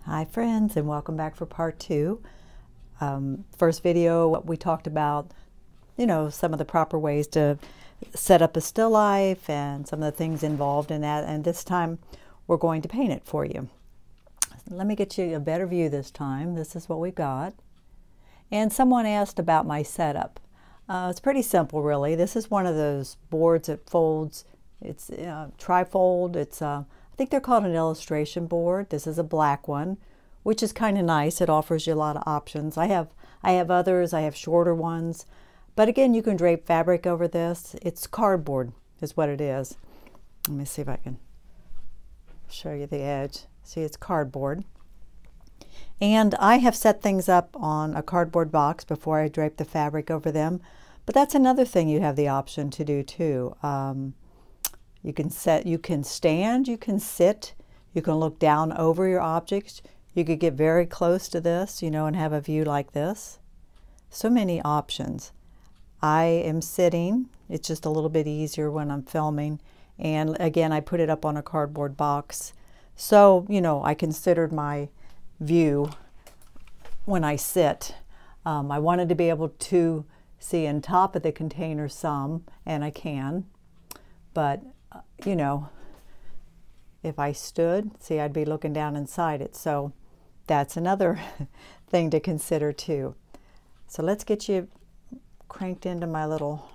Hi friends, and welcome back for part two. First video we talked about, some of the proper ways to set up a still life and some of the things involved in that, and this time we're going to paint it for you. Let me get you a better view this time. This is what we've got. And someone asked about my setup. It's pretty simple really. This is one of those boards that folds. It's trifold. I think they're called an illustration board. This is a black one, which is kind of nice. It offers you a lot of options. I have others. I have shorter ones. But again, you can drape fabric over this. It's cardboard is what it is. Let me see if I can show you the edge. See, it's cardboard. And I have set things up on a cardboard box before I drape the fabric over them. But that's another thing you have the option to do too. You can stand, you can sit, you can look down over your objects. You could get very close to this, and have a view like this. So many options. I am sitting. It's just a little bit easier when I'm filming. And again, I put it up on a cardboard box. So, I considered my view when I sit. I wanted to be able to see on top of the container some, and I can. But if I stood, see, I'd be looking down inside it. So that's another thing to consider too. So let's get you cranked into my little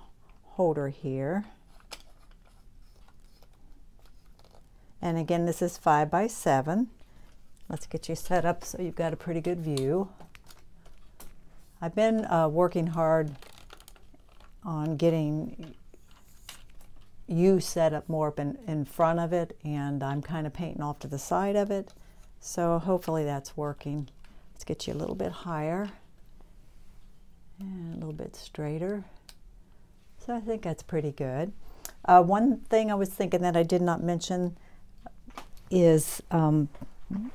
holder here. And again, this is 5 by 7. Let's get you set up so you've got a pretty good view. I've been working hard on getting you set up more up in front of it, and I'm kind of painting off to the side of it, so hopefully that's working. Let's get you a little bit higher and a little bit straighter. So I think that's pretty good. One thing I was thinking that I did not mention is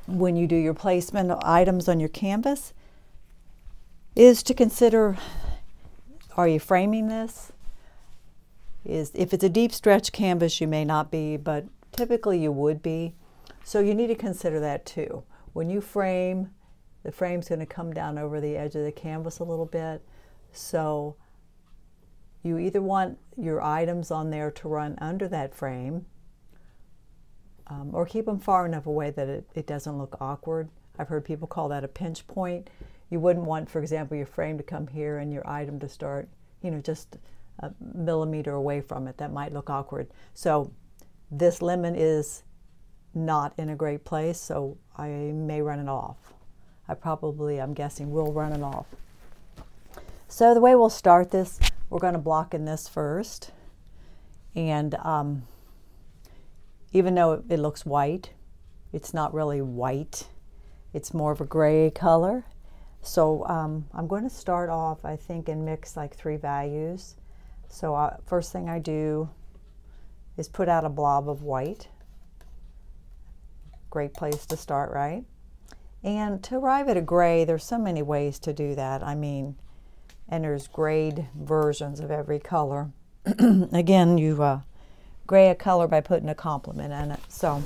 when you do your placement of items on your canvas is to consider, are you framing this? If it's a deep stretch canvas, you may not be, but typically you would be. So you need to consider that too. When you frame, the frame's going to come down over the edge of the canvas a little bit. So you either want your items on there to run under that frame, or keep them far enough away that it doesn't look awkward. I've heard people call that a pinch point. You wouldn't want, for example, your frame to come here and your item to start, just a millimeter away from it. That might look awkward. So this lemon is not in a great place, so I may run it off. I'm guessing will run it off. So the way we'll start this, we're going to block in this first. And even though it looks white, it's not really white. It's more of a gray color. So I'm going to start off, I think, and mix like 3 values. So first thing I do is put out a blob of white. Great place to start, right? And to arrive at a gray, there's so many ways to do that. And there's grayed versions of every color. Again, you gray a color by putting a complement in it. So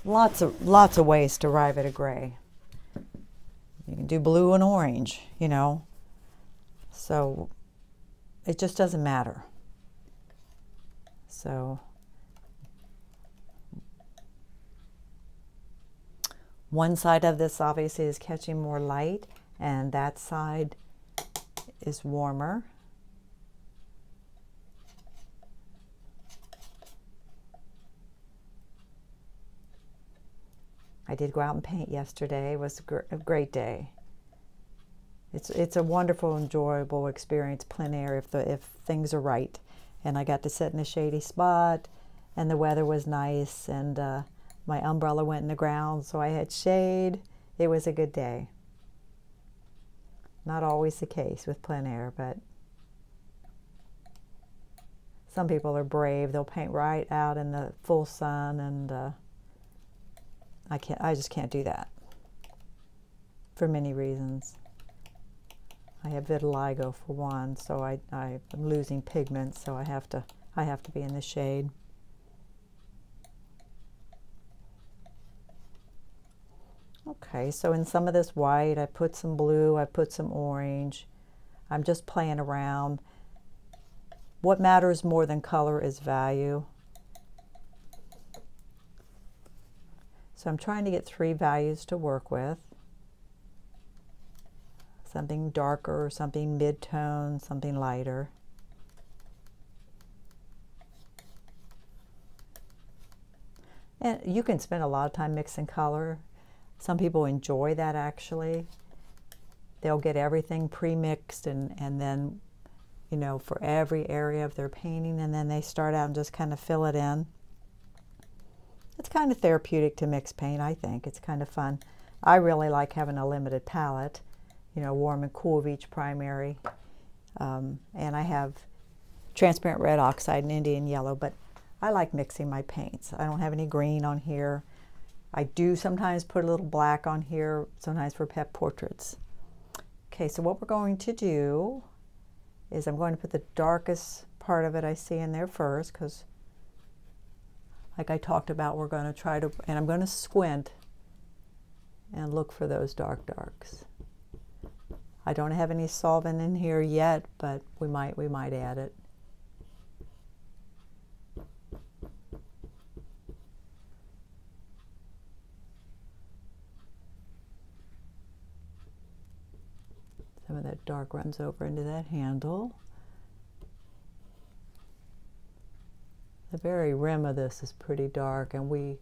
lots of ways to arrive at a gray. You can do blue and orange, So it just doesn't matter. So one side of this obviously is catching more light, and that side is warmer. I did go out and paint yesterday. It was a great day. It's a wonderful, enjoyable experience, plein air, if things are right. And I got to sit in a shady spot, and the weather was nice, and my umbrella went in the ground, so I had shade. It was a good day. Not always the case with plein air, but some people are brave. They'll paint right out in the full sun, and I just can't do that for many reasons. I have vitiligo for one, so I'm losing pigment, so I have to be in the shade. Okay, so in some of this white, I put some blue, I put some orange. I'm just playing around. What matters more than color is value. So I'm trying to get 3 values to work with. Something darker, something mid-tone, something lighter. And you can spend a lot of time mixing color. Some people enjoy that actually. They'll get everything pre-mixed and then, you know, for every area of their painting, and then they start out and just kind of fill it in. It's kind of therapeutic to mix paint, I think. It's kind of fun. I really like having a limited palette, you know, warm and cool of each primary. And I have transparent red oxide and Indian yellow, but I like mixing my paints. I don't have any green on here. I do sometimes put a little black on here, sometimes for pet portraits. Okay, so what we're going to do is I'm going to put the darkest part of it I see in there first, because like I talked about, we're going to try to, and I'm going to squint and look for those dark darks. I don't have any solvent in here yet, but we might add it. Some of that dark runs over into that handle. The very rim of this is pretty dark, and we'll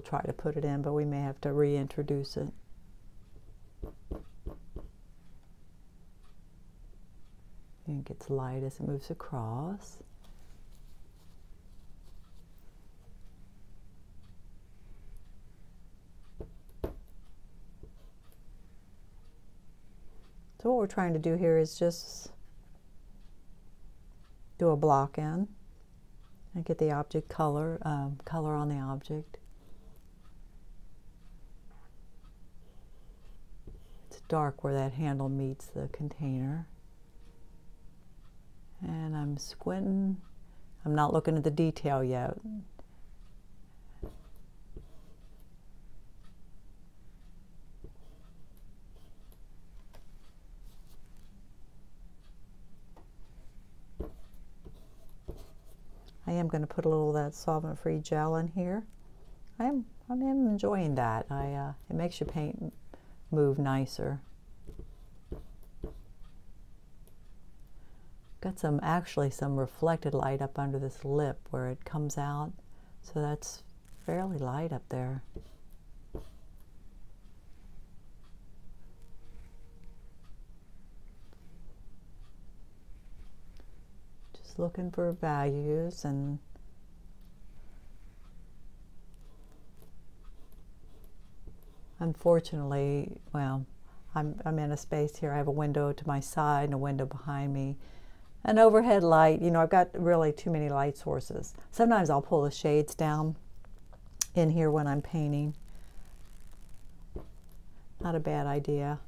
try to put it in, but we may have to reintroduce it. And it gets light as it moves across. So what we're trying to do here is just do a block in and get the object color on the object. It's dark where that handle meets the container. And I'm squinting. I'm not looking at the detail yet. I am going to put a little of that solvent-free gel in here. I am enjoying that. It makes your paint move nicer. Got actually some reflected light up under this lip where it comes out, so that's fairly light up there. Just looking for values, and unfortunately, well, I'm in a space here. I have a window to my side and a window behind me. An overhead light, you know, I've got really too many light sources. Sometimes I'll pull the shades down in here when I'm painting. Not a bad idea.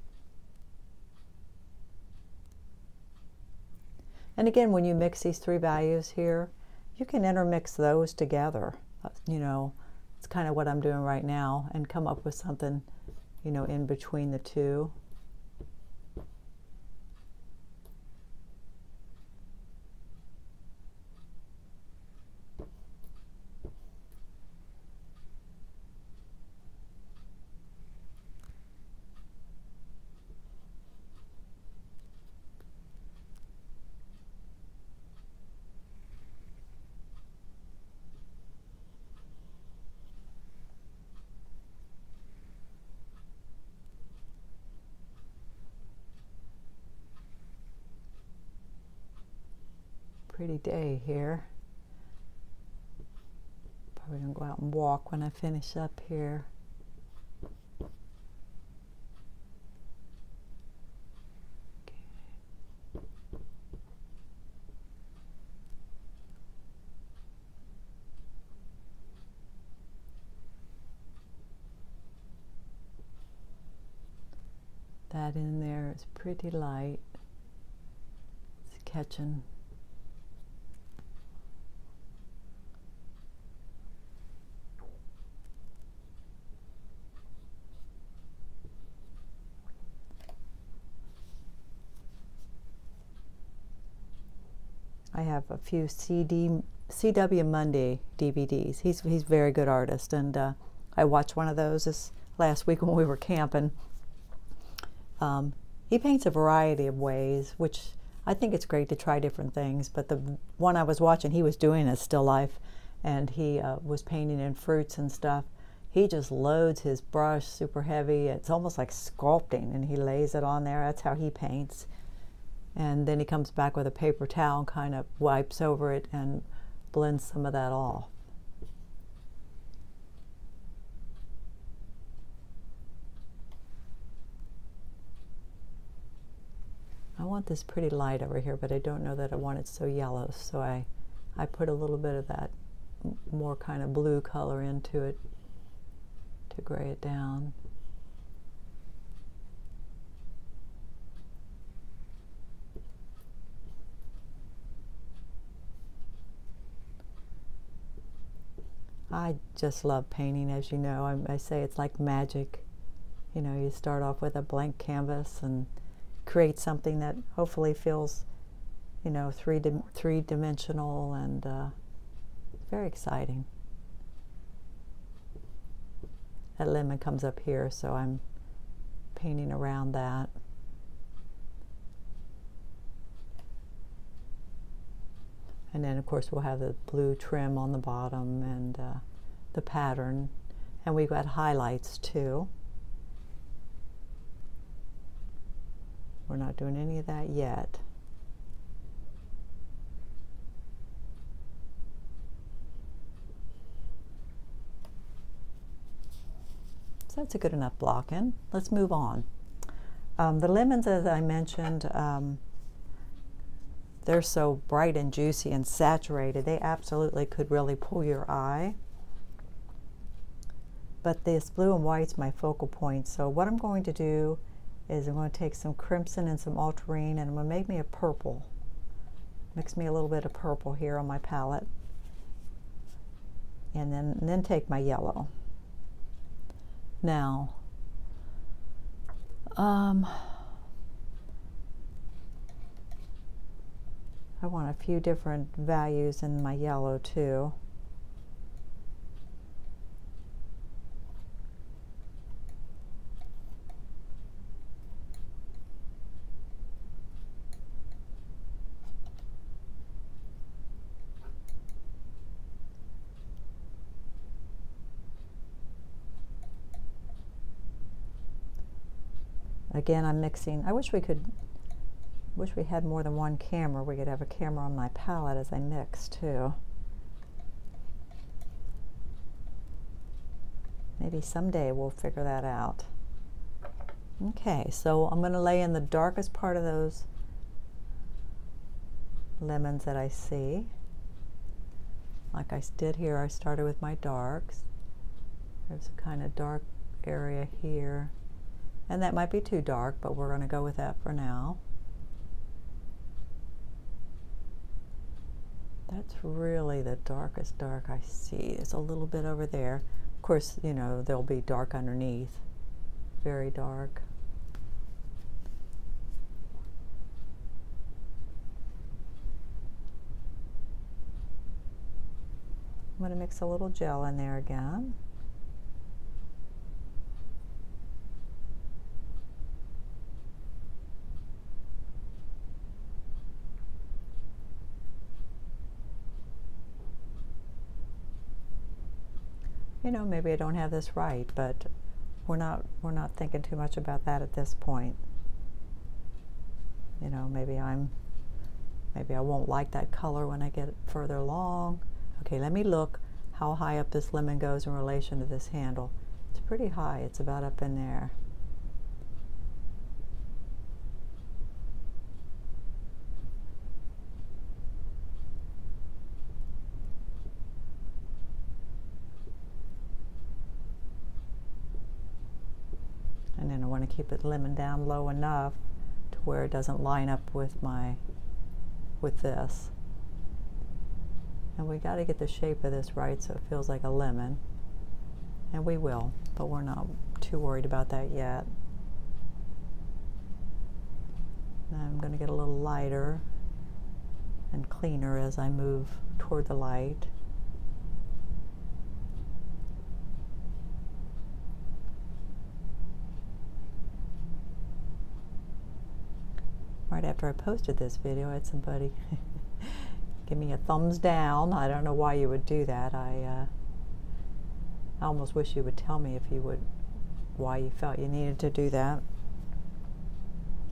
And again, when you mix these 3 values here, you can intermix those together. You know, it's kind of what I'm doing right now, and come up with something, you know, in between the two. Pretty day here. Probably gonna go out and walk when I finish up here. That in there is pretty light. It's catching. I have a few CW Monday DVDs. He's a very good artist, and I watched one of those this last week when we were camping. He paints a variety of ways, which I think it's great to try different things, but the one I was watching, he was doing a still life, and he was painting in fruits and stuff. He just loads his brush super heavy. It's almost like sculpting, and he lays it on there. That's how he paints. And then he comes back with a paper towel and kind of wipes over it and blends some of that off. I want this pretty light over here, but I don't know that I want it so yellow, so I put a little bit of that more kind of blue color into it to gray it down. I just love painting, as you know. I say it's like magic. You know, you start off with a blank canvas and create something that hopefully feels, you know, three-dimensional, and very exciting. That lemon comes up here, so I'm painting around that. And then, of course, we'll have the blue trim on the bottom and the pattern. And we've got highlights, too. We're not doing any of that yet. So that's a good enough block in. Let's move on. The lemons, as I mentioned, they're so bright and juicy and saturated, they absolutely could really pull your eye. But this blue and white's my focal point. So what I'm going to do is I'm going to take some crimson and some ultramarine, and I'm going to make me a purple. Mix me a little bit of purple here on my palette. And then take my yellow. Now, I want a few different values in my yellow too. Again, I'm mixing. I wish we had more than one camera. We could have a camera on my palette as I mix too. Maybe someday we'll figure that out. Okay, so I'm going to lay in the darkest part of those lemons that I see. Like I did here, I started with my darks. There's a kind of dark area here. And that might be too dark, but we're going to go with that for now. That's really the darkest dark I see. There's a little bit over there. Of course, you know, there'll be dark underneath. Very dark. I'm going to mix a little gel in there again. You know, maybe I don't have this right, but we're not thinking too much about that at this point. You know, maybe I won't like that color when I get further along. Okay, let me look how high up this lemon goes in relation to this handle. It's pretty high. It's about up in there. And then I want to keep it lemon down low enough to where it doesn't line up with this. And we got to get the shape of this right so it feels like a lemon. And we will, but we're not too worried about that yet. Now I'm going to get a little lighter and cleaner as I move toward the light. Right after I posted this video, I had somebody give me a thumbs down. I don't know why you would do that. I almost wish you would tell me if you would, why you felt you needed to do that.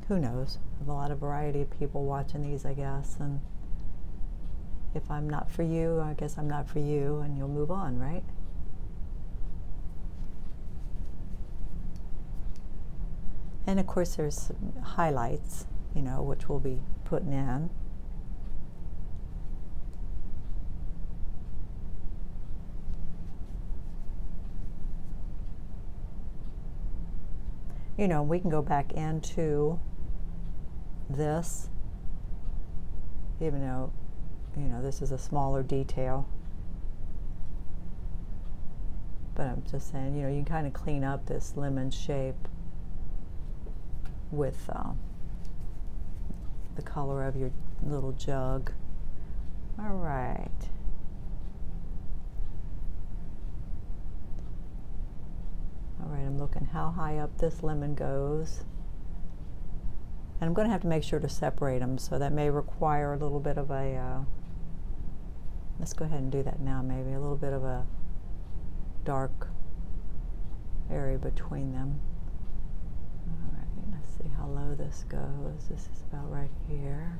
Who knows? I have a lot of variety of people watching these, I guess, and if I'm not for you, I guess I'm not for you, and you'll move on, right? And of course there's highlights, you know, which we'll be putting in. You know, we can go back into this, even though, you know, this is a smaller detail. But I'm just saying, you know, you can kind of clean up this lemon shape with the color of your little jug. All right. All right, I'm looking how high up this lemon goes. And I'm going to have to make sure to separate them, so that may require a little bit of a, let's go ahead and do that now, maybe a little bit of a dark area between them. All right, let's see how low this goes. This is about right here.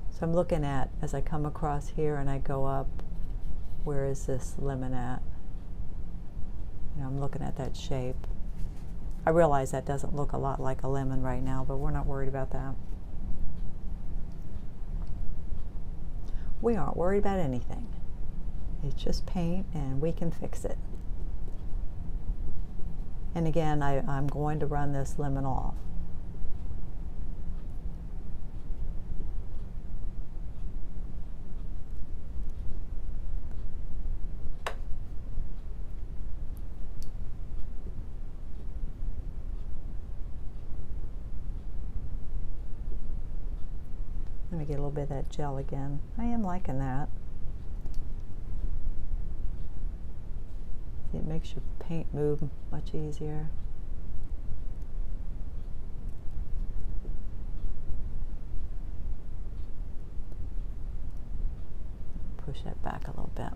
So I'm looking at, as I come across here and I go up, where is this lemon at? You know, I'm looking at that shape. I realize that doesn't look a lot like a lemon right now, but we're not worried about that. We aren't worried about anything. It's just paint and we can fix it. And again, I'm going to run this lemon off. Let me get a little bit of that gel again. I am liking that. See, it makes your paint move much easier. Push that back a little bit.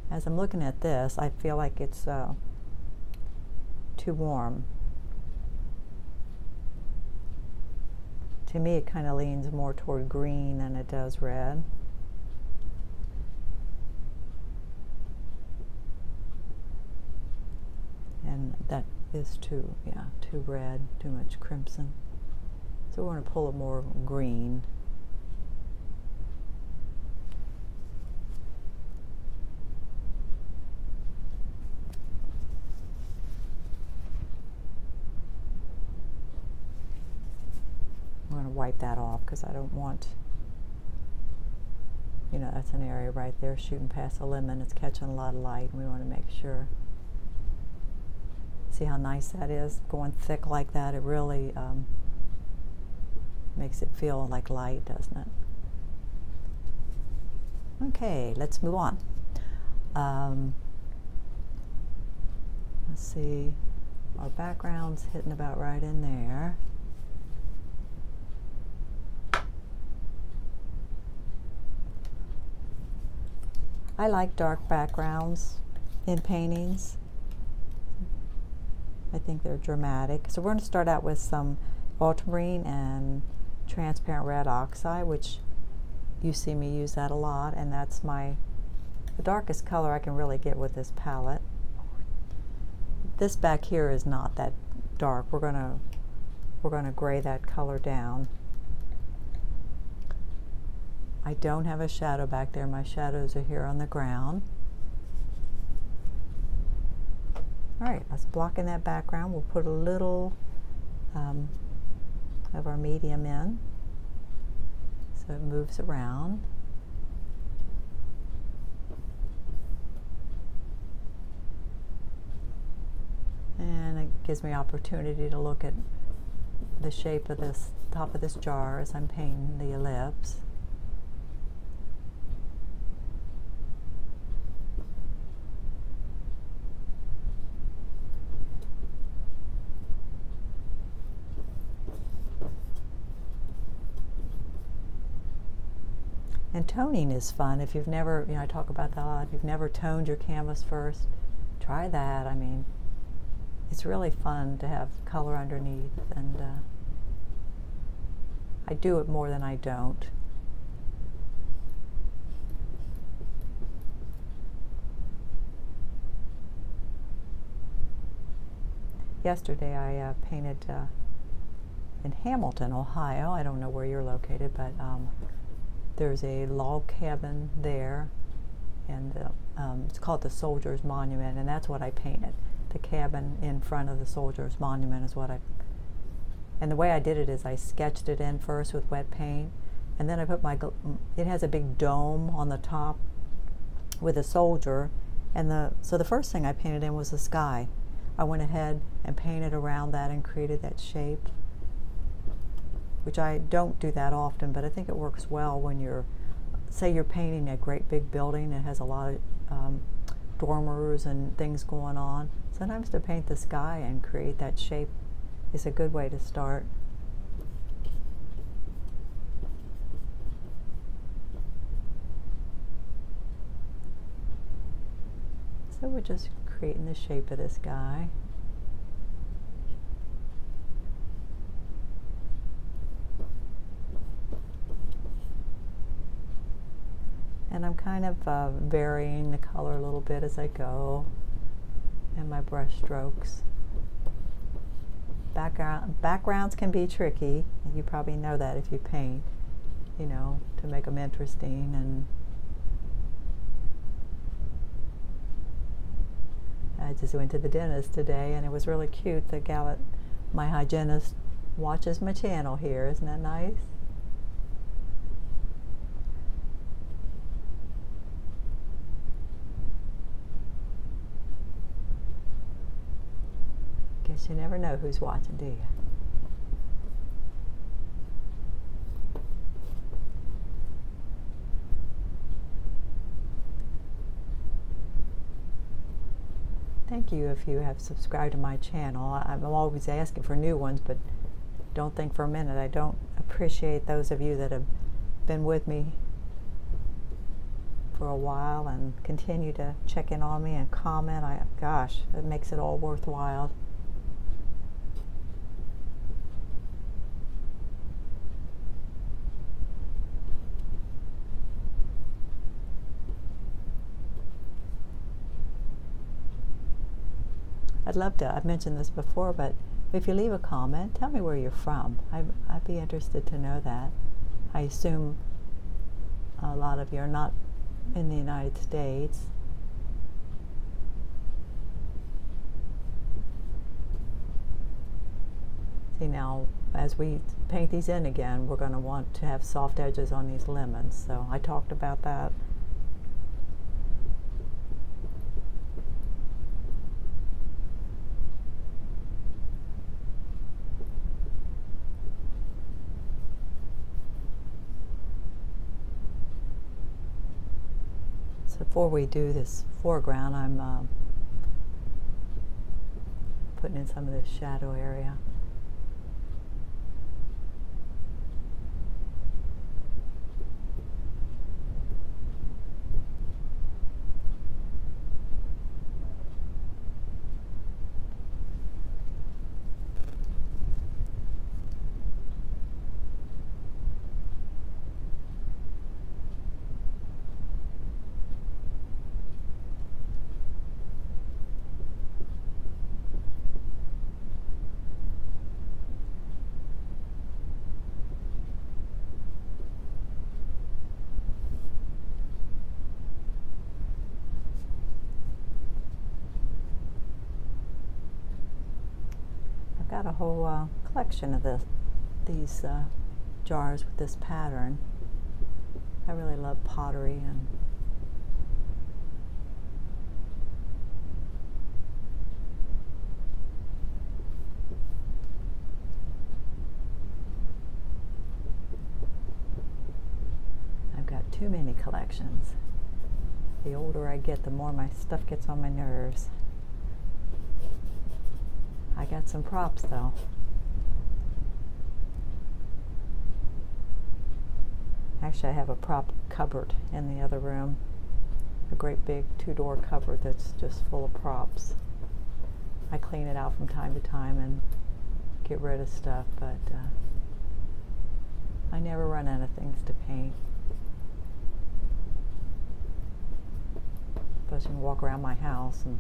As I'm looking at this, I feel like it's too warm. To me, it kind of leans more toward green than it does red. And that is too red, too much crimson. So we're going to pull it more green. I'm going to wipe that off because I don't want, you know, that's an area right there shooting past the lemon. It's catching a lot of light and we want to make sure. See how nice that is? Going thick like that, it really makes it feel like light, doesn't it? Okay, let's move on. Let's see, our background's hitting about right in there. I like dark backgrounds in paintings. I think they're dramatic. So we're going to start out with some ultramarine and transparent red oxide, which you see me use that a lot, and that's the darkest color I can really get with this palette. This back here is not that dark. We're gonna gray that color down. I don't have a shadow back there. My shadows are here on the ground. All right, let's block in that background. We'll put a little of our medium in so it moves around. And gives me opportunity to look at the shape of this top of this jar as I'm painting the ellipse. And toning is fun. If you've never, I talk about that a lot, if you've never toned your canvas first, try that. I mean, it's really fun to have color underneath, and I do it more than I don't. Yesterday I painted in Hamilton, Ohio. I don't know where you're located, but there's a log cabin there, and it's called the Soldiers Monument, and that's what I painted. The cabin in front of the Soldiers Monument is what I, and the way I did it is I sketched it in first with wet paint, and then I put it has a big dome on the top with a soldier, and so the first thing I painted in was the sky. I went ahead and painted around that and created that shape, which I don't do that often, but I think it works well when say you're painting a great big building that has a lot of dormers and things going on. Sometimes to paint the sky and create that shape is a good way to start. So we're just creating the shape of this guy. And I'm kind of varying the color a little bit as I go, and my brush strokes. Backgrounds can be tricky, and you probably know that if you paint, to make them interesting. And I just went to the dentist today, and it was really cute. The gal my hygienist watches my channel here. Isn't that nice? Guess you never know who's watching, do you? Thank you if you have subscribed to my channel. I'm always asking for new ones, but don't think for a minute I don't appreciate those of you that have been with me for a while and continue to check in on me and comment. Gosh, it makes it all worthwhile. I'd love to, I've mentioned this before, but if you leave a comment, tell me where you're from. I'd be interested to know that. I assume a lot of you are not in the United States. See, now, as we paint these in again, we're going to want to have soft edges on these lemons, so I talked about that. Before we do this foreground, I'm putting in some of this shadow area. Got a whole collection of these jars with this pattern. I really love pottery, and too many collections. The older I get, the more my stuff gets on my nerves. I got some props though. Actually, I have a prop cupboard in the other room. A great big 2-door cupboard that's just full of props. I clean it out from time to time and get rid of stuff, but I never run out of things to paint. Especially when I walk around my house and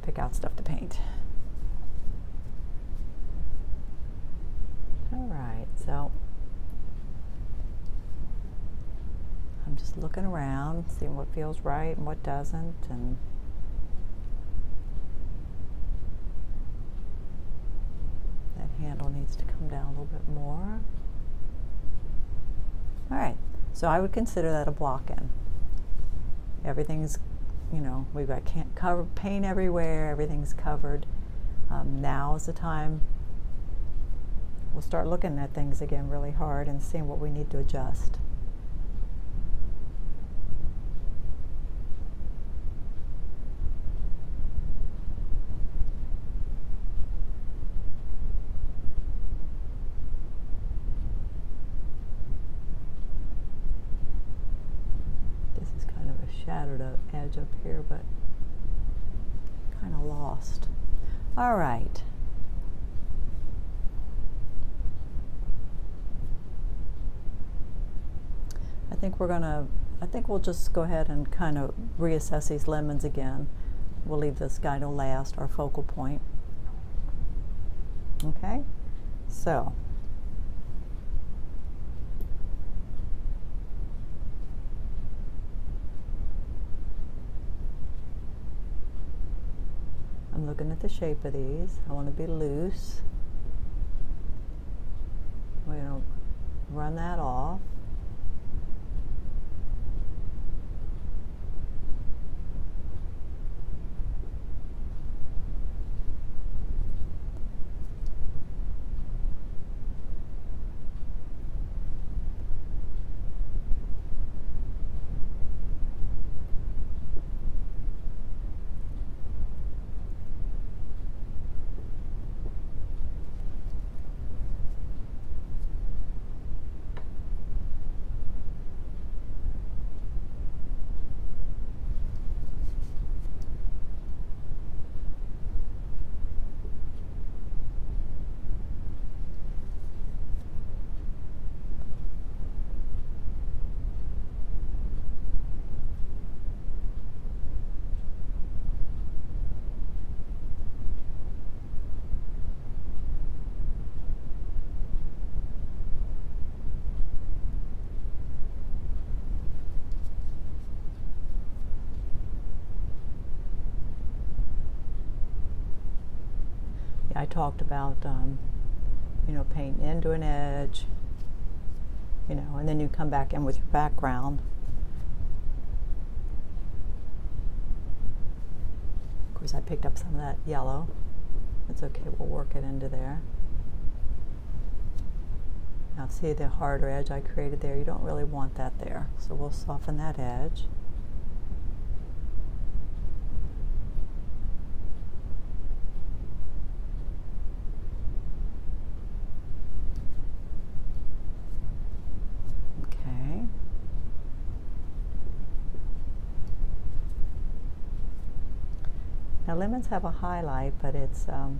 pick out stuff to paint. Alright, so I'm just looking around, seeing what feels right and what doesn't, and that handle needs to come down a little bit more. Alright, so I would consider that a block-in. Everything's, you know, we've got paint everywhere, everything's covered. Now is the time we'll start looking at things again really hard and seeing what we need to adjust. This is kind of a shadowed edge up here, but kind of lost. All right. I think we'll just go ahead and kind of reassess these lemons again. We'll leave this guy to last, our focal point. Okay, so I'm looking at the shape of these. I want to be loose. We're going to run that off. I talked about, you know, painting into an edge, you know, and then you come back in with your background. Of course, I picked up some of that yellow. It's okay, we'll work it into there. Now see the harder edge I created there? You don't really want that there, so we'll soften that edge. Now lemons have a highlight, but it's I'm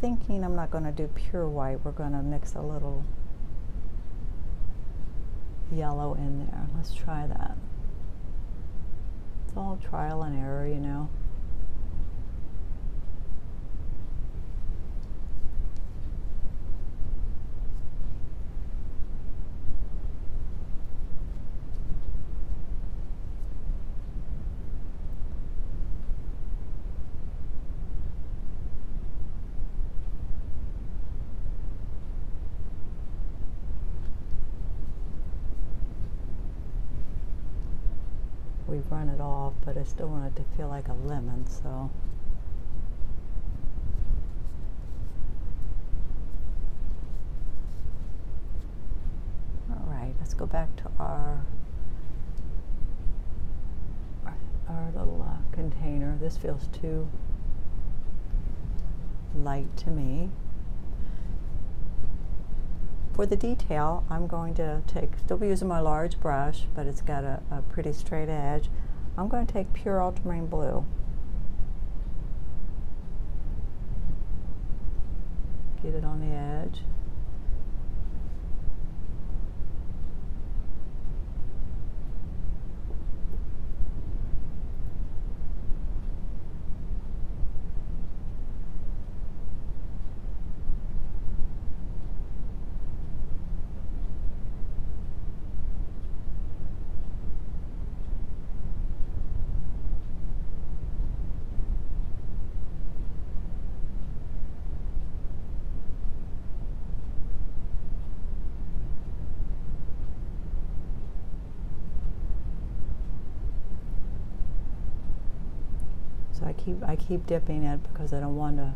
thinking I'm not going to do pure white. We're going to mix a little yellow in there. Let's try that. It's all trial and error, you know. We've run it off, but I still want it to feel like a lemon, so go back to our little container. This feels too light to me. For the detail, I'm going to still be using my large brush, but it's got a pretty straight edge. I'm going to take pure ultramarine blue. Get it on the edge. So I keep dipping it because I don't want to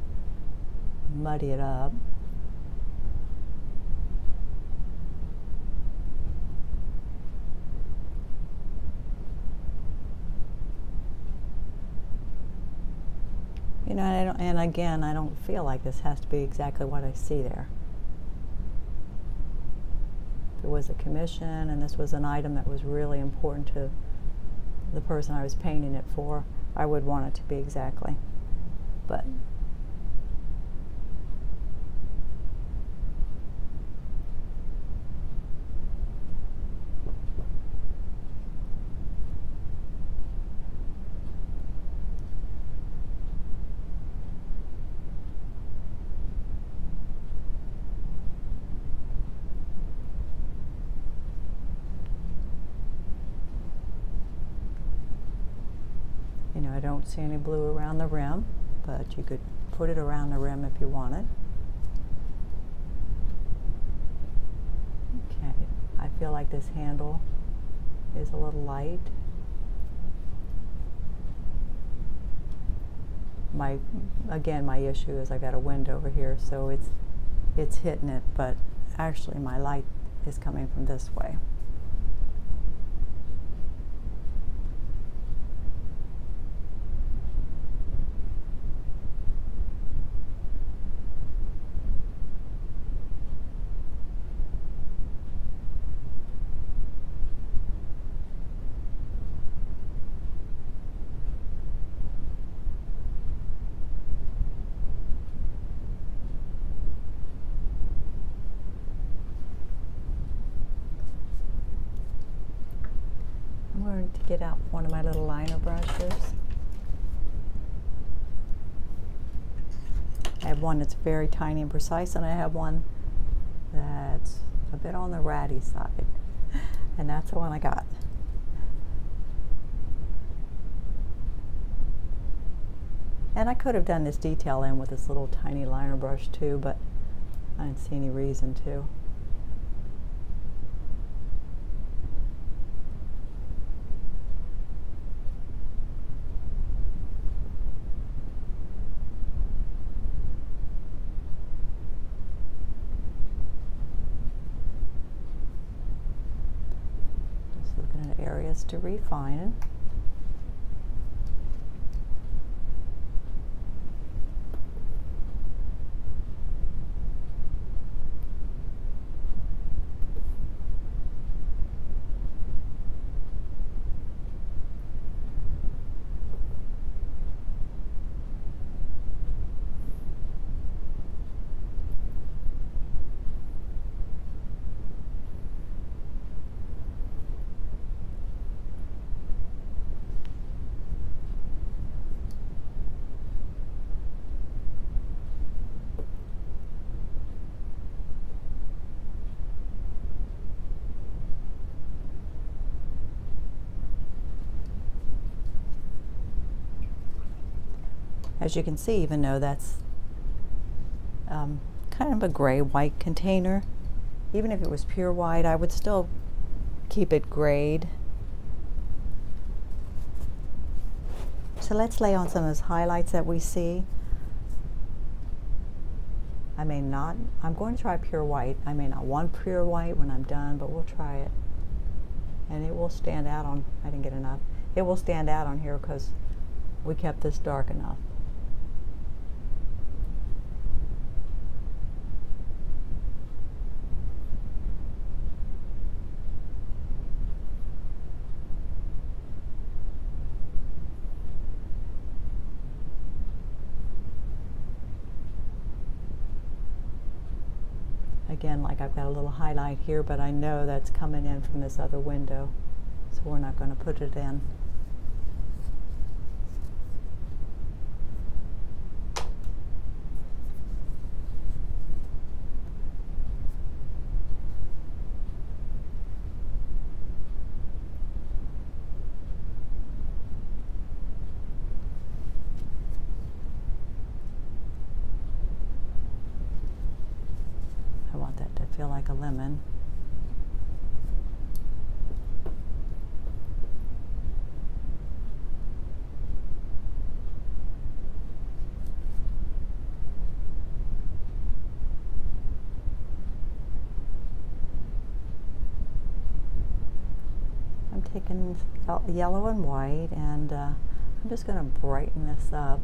muddy it up. You know, and again, I don't feel like this has to be exactly what I see there. If it was a commission and this was an item that was really important to the person I was painting it for, I would want it to be exactly. But you know, I don't see any blue around the rim, but you could put it around the rim if you wanted. Okay, I feel like this handle is a little light. Again, my issue is I got a wind over here, so it's hitting it, but actually my light is coming from this way. I'm going to get out one of my little liner brushes. I have one that's very tiny and precise, and I have one that's a bit on the ratty side, and that's the one I got. And I could have done this detail in with this little tiny liner brush too, but I didn't see any reason to. Just looking at areas to refine. As you can see, even though that's kind of a gray-white container, even if it was pure white, I would still keep it grayed. So let's lay on some of those highlights that we see. I'm going to try pure white. I may not want pure white when I'm done, but we'll try it. And it will stand out on, I didn't get enough, it will stand out on here because we kept this dark enough. Again, like I've got a little highlight here, but I know that's coming in from this other window, so we're not going to put it in. I want that to feel like a lemon. I'm taking yellow and white, and I'm just going to brighten this up.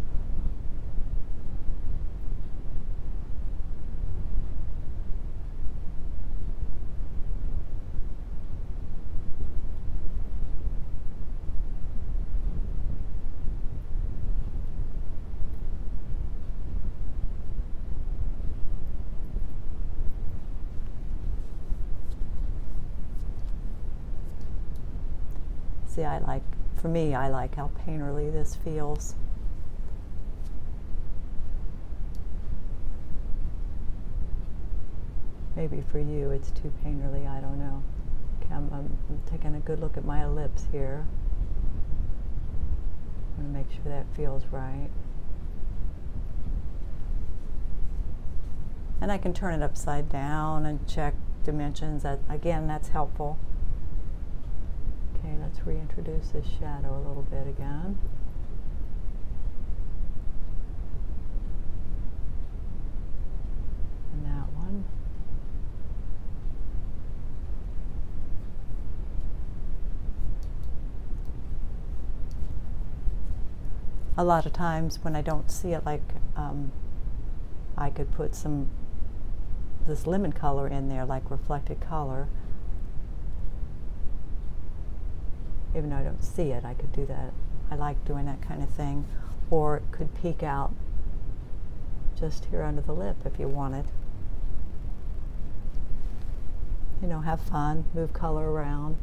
See, for me, I like how painterly this feels. Maybe for you it's too painterly, I don't know. Okay, I'm taking a good look at my ellipse here. I'm going to make sure that feels right. And I can turn it upside down and check dimensions. Again, that's helpful. Okay, let's reintroduce this shadow a little bit again. And that one. A lot of times when I don't see it, like I could put this lemon color in there, like reflected color. Even though I don't see it, I could do that. I like doing that kind of thing. Or it could peek out just here under the lip if you wanted. You know, have fun, move color around.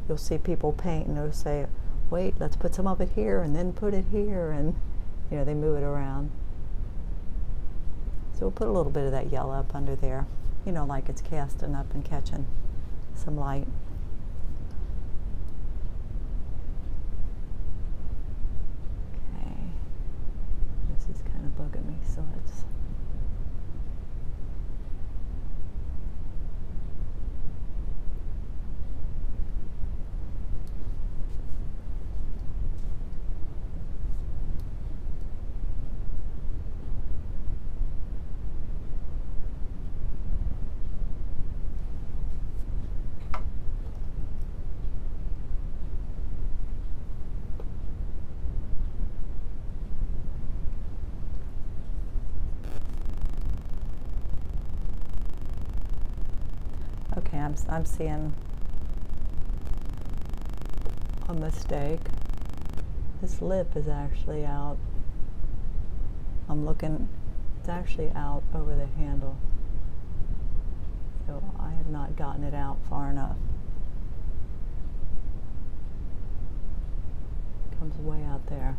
You'll see people paint and they'll say, wait, let's put some of it here and then put it here, and you know, they move it around. So we'll put a little bit of that yellow up under there, you know, like it's casting up and catching some light. Okay, this is kind of bugging me, so let's okay, I'm seeing a mistake. This lip is actually out. I'm looking, it's actually out over the handle. So I have not gotten it out far enough. It comes way out there.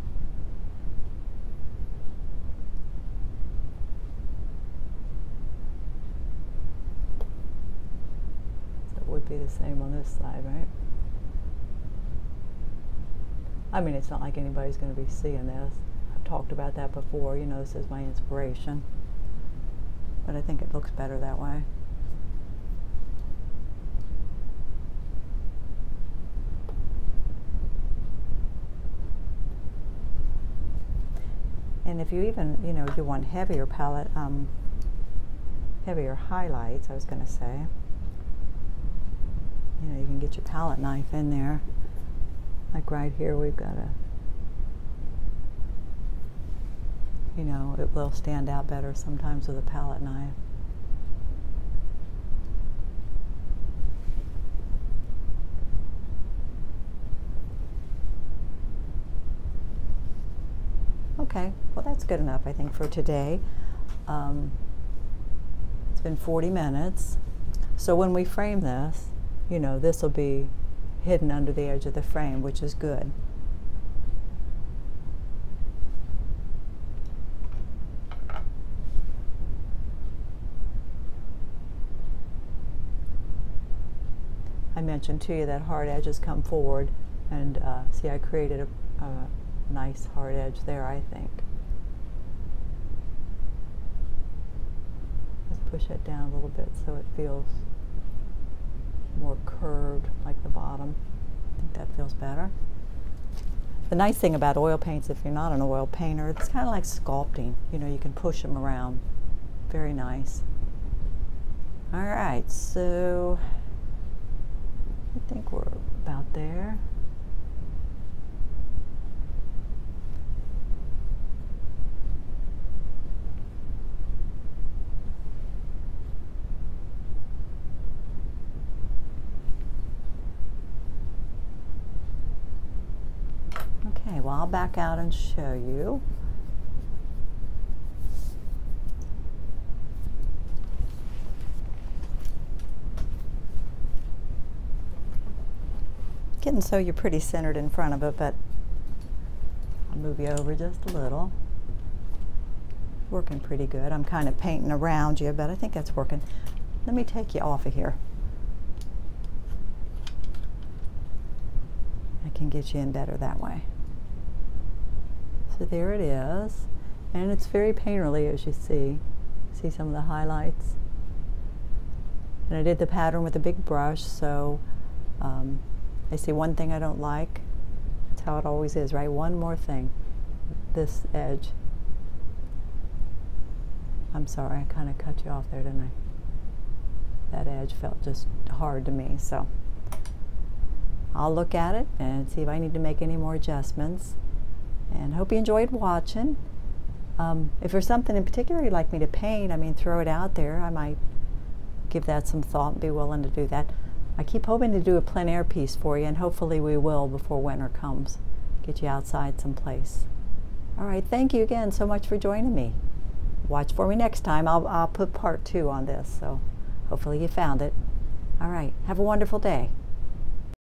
Would be the same on this side, right? I mean, it's not like anybody's going to be seeing this. I've talked about that before. You know, this is my inspiration. But I think it looks better that way. And if you even, you know, you want heavier palette, heavier highlights, I was going to say. you know, you can get your palette knife in there. Like right here, we've got a, you know, it will stand out better sometimes with a palette knife. Okay, well that's good enough, I think, for today. It's been 40 minutes. So when we frame this, you know, this will be hidden under the edge of the frame, which is good. I mentioned to you that hard edges come forward, and see, I created a nice hard edge there, I think. Let's push it down a little bit so it feels more curved like the bottom. I think that feels better. The nice thing about oil paints, if you're not an oil painter, it's kind of like sculpting. You know, you can push them around. Very nice. All right, so I think we're about there. Okay, well, I'll back out and show you. Getting so you're pretty centered in front of it, but I'll move you over just a little. Working pretty good. I'm kind of painting around you, but I think that's working. Let me take you off of here. I can get you in better that way. So there it is, and it's very painterly, as you see. See some of the highlights? And I did the pattern with a big brush, so I see one thing I don't like. That's how it always is, right? One more thing. This edge. I'm sorry, I kind of cut you off there, didn't I? That edge felt just hard to me, so I'll look at it and see if I need to make any more adjustments. And hope you enjoyed watching. If there's something in particular you'd like me to paint, I mean, throw it out there. I might give that some thought and be willing to do that. I keep hoping to do a plein air piece for you, and hopefully we will before winter comes. Get you outside someplace. All right, thank you again so much for joining me. Watch for me next time. I'll put part 2 on this, so hopefully you found it. All right, have a wonderful day.